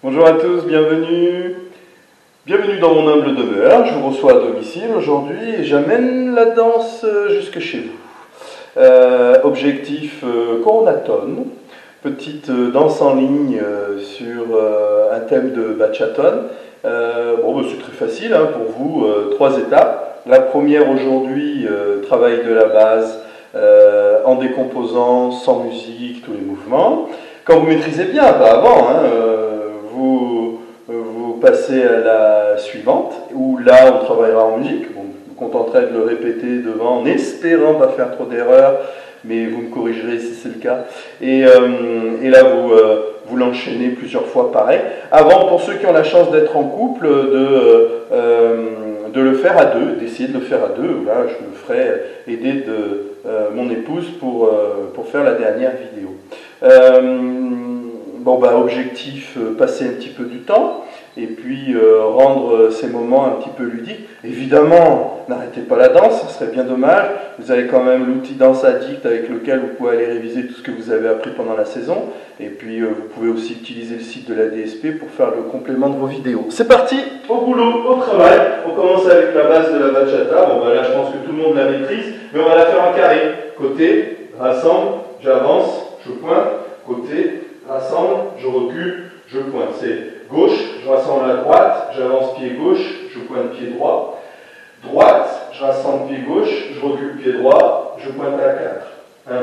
Bonjour à tous, bienvenue. Bienvenue dans mon humble demeure. Je vous reçois à domicile aujourd'hui et j'amène la danse jusque chez vous. Objectif Coronaton, petite danse en ligne sur un thème de bachaton. C'est très facile pour vous, 3 étapes. La première aujourd'hui, travail de la base en décomposant sans musique tous les mouvements. Quand vous maîtrisez bien, pas avant, vous passez à la suivante, où là on travaillera en musique. Bon, je vous contenterai de le répéter devant, en espérant pas faire trop d'erreurs, mais vous me corrigerez si c'est le cas. Et là vous l'enchaînez plusieurs fois pareil. Avant, pour ceux qui ont la chance d'être en couple, de le faire à deux, d'essayer de le faire à deux. Là, je me ferai aider de mon épouse pour faire la dernière vidéo. Objectif, passer un petit peu du temps et puis rendre ces moments un petit peu ludiques. Évidemment, n'arrêtez pas la danse, ce serait bien dommage. Vous avez quand même l'outil Danse Addict avec lequel vous pouvez aller réviser tout ce que vous avez appris pendant la saison. Et puis vous pouvez aussi utiliser le site de la DSP pour faire le complément de vos vidéos. C'est parti, au boulot, au travail. On commence avec la base de la bachata. Là je pense que tout le monde la maîtrise, mais on va la faire en carré. Côté, rassemble, j'avance, je pointe, côté, rassemble, je recule, je pointe. C'est gauche, je rassemble à droite, j'avance pied gauche, je pointe pied droit. Droite, je rassemble pied gauche, je recule pied droit, je pointe à 4. 1,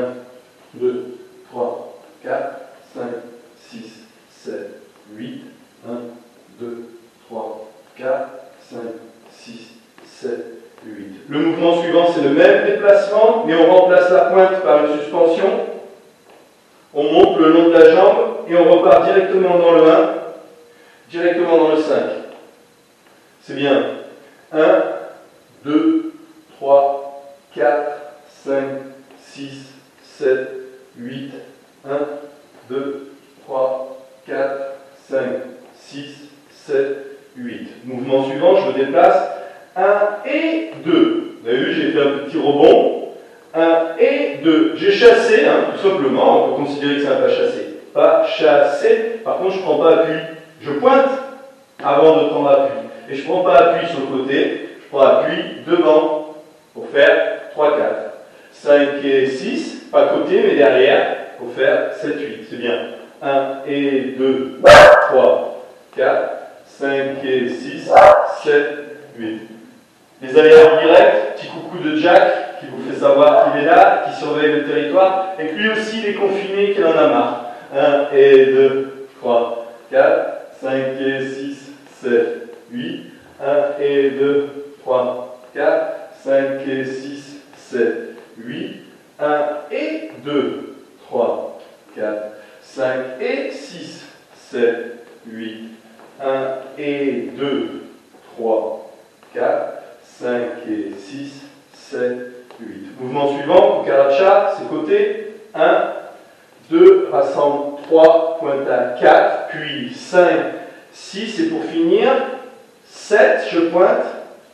2, 3, 4, 5, 6, 7, 8. 1, 2, 3, 4, 5, 6, 7, 8. Le mouvement suivant, c'est le même déplacement, mais on remplace la pointe par une suspension. On monte le long de la jambe et on repart directement dans le 1, directement dans le 5. C'est bien. 1, 2, 3, 4, 5, 6, 7, 8. 1, 2, 3, 4, 5, 6, 7, 8. Mouvement suivant, je me déplace. 1 et 2. Vous avez vu, j'ai fait un petit rebond. 1 et 2. J'ai chassé, tout simplement. On peut considérer que c'est un pas chassé. Pas chassé. Par contre, je ne prends pas appui. Je pointe avant de prendre appui. Et je ne prends pas appui sur le côté. Je prends appui devant pour faire 3, 4. 5 et 6. Pas côté, mais derrière pour faire 7, 8. C'est bien. 1 et 2, 3, 4, 5 et 6, 7, 8. Les allers directs, petit coucou de Jack qui vous fait savoir qu'il est là, qui surveille le territoire, et lui aussi il est confiné, qu'il en a marre. 1 et 2, 3, 4, 5 et 6, 7, 8. 1 et 2, 3, 4, 5 et 6, 7, 8. 1 et 2, 3, 4, 5 et 6, 7, 8. 1 et 2, 3, 4, 5 et 6, 7, 8. Mouvement suivant, cucaracha, c'est côté. 1, 2, rassemble 3, pointe à 4, puis 5, 6, et pour finir, 7, je pointe,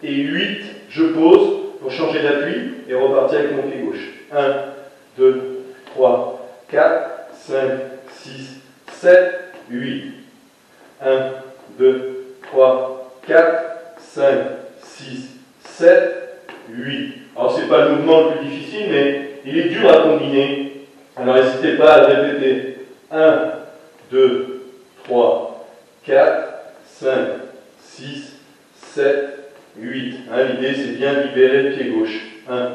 et 8, je pose pour changer d'appui et repartir avec mon pied gauche. 1, 2, 3, 4, 5, 6, 7, 8. 1, 2, 3, 4, 5, 6, 7, 8. Alors, ce n'est pas le mouvement le plus difficile, mais il est dur à combiner. Alors, n'hésitez pas à le répéter. 1, 2, 3, 4, 5, 6, 7, 8. L'idée, c'est bien libérer le pied gauche. 1,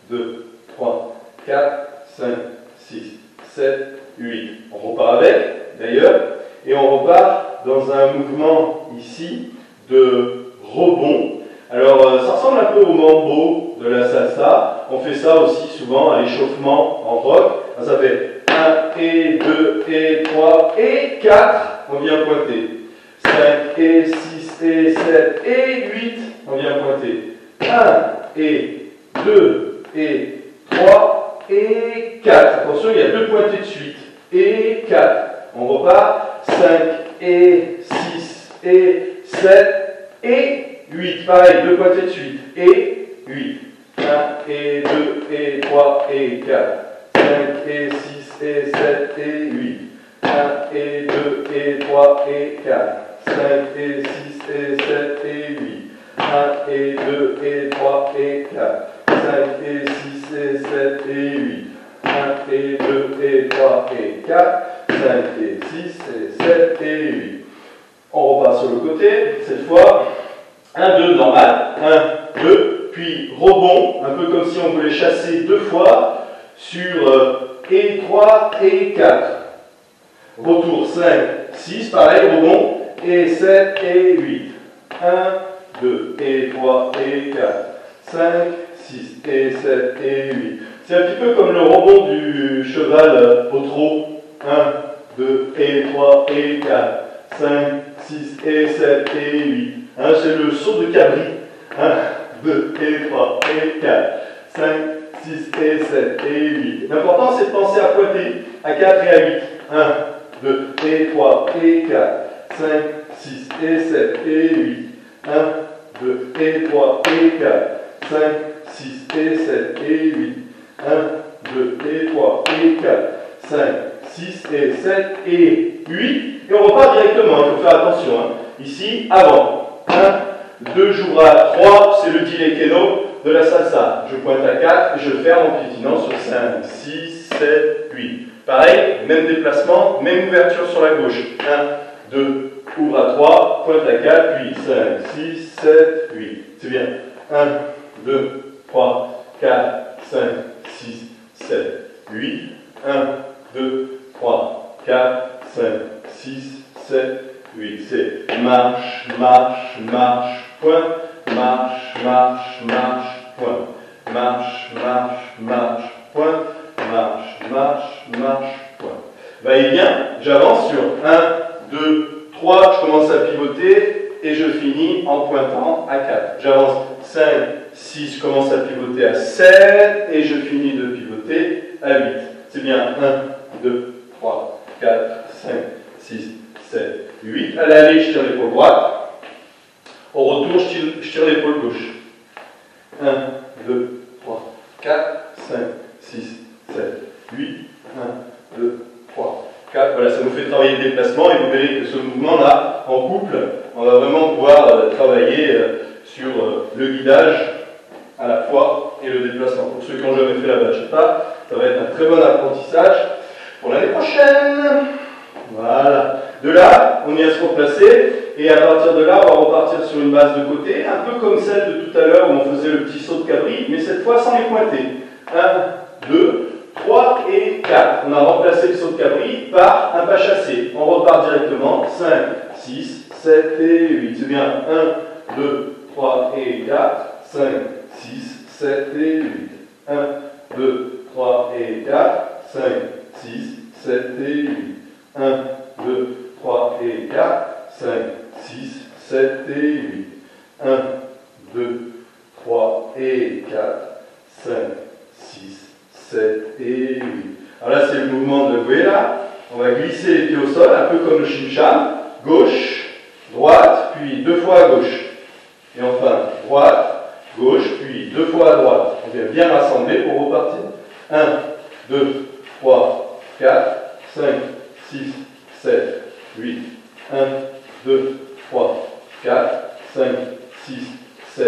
2, 3, 4, 5, 6, 7, 8. On repart avec, d'ailleurs, et on repart dans un mouvement ici de rebond. Alors, ça ressemble un peu au mambo de la salsa. On fait ça aussi souvent à l'échauffement en rock. Ça fait 1 et 2 et 3 et 4. On vient pointer. 5 et 6 et 7 et 8. On vient pointer. 1 et 2 et 3 et 4. Attention, il y a 2 pointées de suite. Et 4. On repart. 5 et 6 et 7 et 8. Pareil, 2 pointées de suite. Et 8. 1 et 2 et 3 et 4. 5 et 6 et 7 et 8. 1 et 2 et 3 et 4. 5 et 6 et 7 et 8. 1 et 2 et 3 et 4. 5 et 6 et 7 et 8. 1 et 2 et 3 et 4. 5 et 6 et 7 et 8. On repart sur le côté, cette fois. 1, 2, normal. 1, 2, puis rebond, un peu comme si on voulait chasser deux fois sur et 3 et 4. Retour 5, 6, pareil, rebond, et 7 et 8. 1, 2 et 3 et 4. 5, 6 et 7 et 8. C'est un petit peu comme le rebond du cheval au trot. 1, 2 et 3 et 4. 5, 6 et 7 et 8. C'est le saut de cabri. 1, 2 et 3 et 4. 5, 6 et 7 et 8. L'important c'est de penser à pointer à 4 et à 8. 1, 2 et 3 et 4. 5, 6 et 7 et 8. 1, 2 et 3 et 4. 5, 6 et 7 et 8. 1, 2 et 3 et 4. 5, 6 et 7 et 8. Et on repart directement, il faut faire attention. Ici, avant. 1, 2, j'ouvre à 3, c'est le delay keno de la salsa. Je pointe à 4 et je ferme en piétinant sur 5, 6, 7, 8. Pareil, même déplacement, même ouverture sur la gauche. 1, 2, ouvre à 3, pointe à 4, puis 5, 6, 7, 8. C'est bien. 1, 2, 3, 4, 5, 6, 7, 8. 1, 2, 3, 4, 5, 6, 7, 8. C'est marche, marche, marche, point. Marche, marche, marche, point. Marche, marche, marche, point. Marche, marche, marche, point. Va-et-vient, j'avance sur 1, 2, 3, je commence à pivoter et je finis en pointant à 4. J'avance 5, 6, je commence à pivoter à 7 et je finis de pivoter à 8. C'est bien 1, 2, 3, 4, 5, 6, 7, 8. À l'aller, je tire l'épaule droite. Au retour, je tire l'épaule gauche. 1, 2, 3, 4, 5, 6, 7, 8. 1, 2, 3, 4. Voilà, ça nous fait travailler le déplacement et vous verrez que ce mouvement-là, en couple, on va vraiment pouvoir travailler sur le guidage à la fois et le déplacement. Pour ceux qui n'ont jamais fait la bachata, ça va être un très bon apprentissage pour l'année prochaine. Voilà. De là, on y a se replacer et à partir de là, on va repartir sur une base de côté, un peu comme celle de tout à l'heure où on faisait le petit saut de cabri, mais cette fois sans les pointer. 1, 2, 3 et 4. On a remplacé le saut de cabri par un pas chassé. On repart directement. 5, 6, 7 et 8. C'est bien 1, 2, 3 et 4. 5, 6, 7 et 8. 1, 2, 3 et 4. 5, 6, 7 et 8. 1, 2, 3 et 4. 5, 6, 7 et 8. 1, 2, 3 et 4. 5, 6, 7 et 8. Alors là, c'est le mouvement de Guéla. On va glisser les pieds au sol, un peu comme le Shimsham. Gauche, droite, puis deux fois à gauche. Et enfin, droite, gauche, puis deux fois à droite. On vient bien rassembler pour repartir. 1, 2, 3, 4, 5, 6, 7, 8. 1, 2, 3, 4, 5, 6, 7,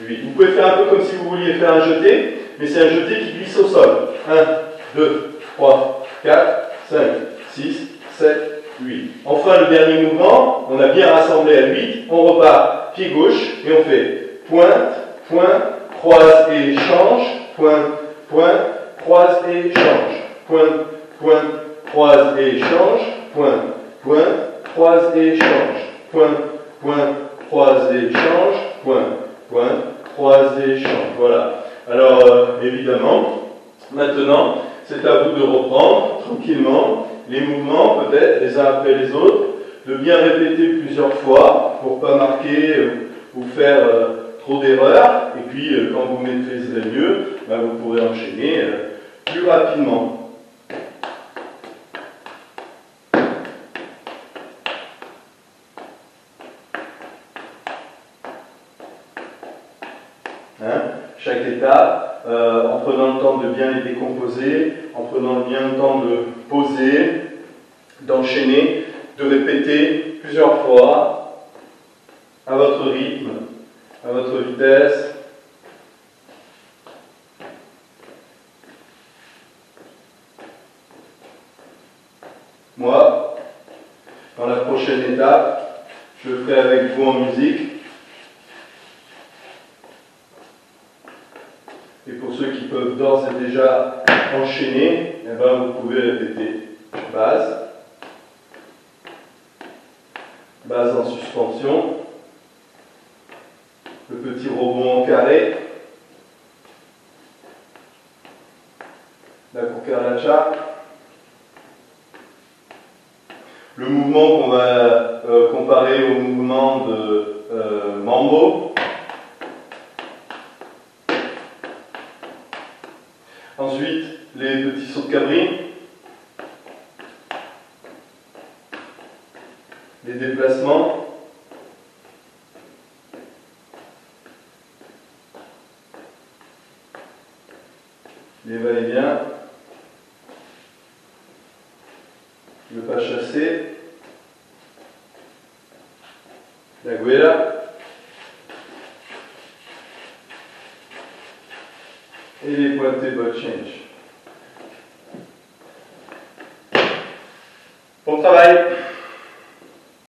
8. Vous pouvez faire un peu comme si vous vouliez faire un jeté, mais c'est un jeté qui glisse au sol. 1, 2, 3, 4, 5, 6, 7, 8. Enfin, le dernier mouvement, on a bien rassemblé à 8. On repart pied gauche et on fait pointe, pointe, croise et change, pointe, pointe, croise et change, pointe, pointe, croise et change, pointe, pointe, croise et change, pointe, pointe, croise et change, pointe, pointe, croise et change. Voilà. Alors, évidemment, maintenant, c'est à vous de reprendre tranquillement les mouvements, peut-être les uns après les autres, de bien répéter plusieurs fois pour ne pas marquer ou faire trop d'erreurs. Et puis, quand vous maîtriserez mieux, vous pourrez enchaîner plus rapidement. Chaque étape, en prenant le temps de bien les décomposer, en prenant bien le temps de poser, d'enchaîner de répéter plusieurs fois à votre rythme, à votre vitesse. Moi, dans la prochaine étape, je le ferai avec vous en musique. Et pour ceux qui peuvent d'ores et déjà enchaîner, eh ben vous pouvez répéter base, base en suspension, le petit rebond en carré, la cucaracha. Le mouvement qu'on va comparer au mouvement de mambo. Ensuite, les petits sauts de cabri, les déplacements, les va-et-vient, le pas chassé, la guerra et les pointés ball change. Bon travail!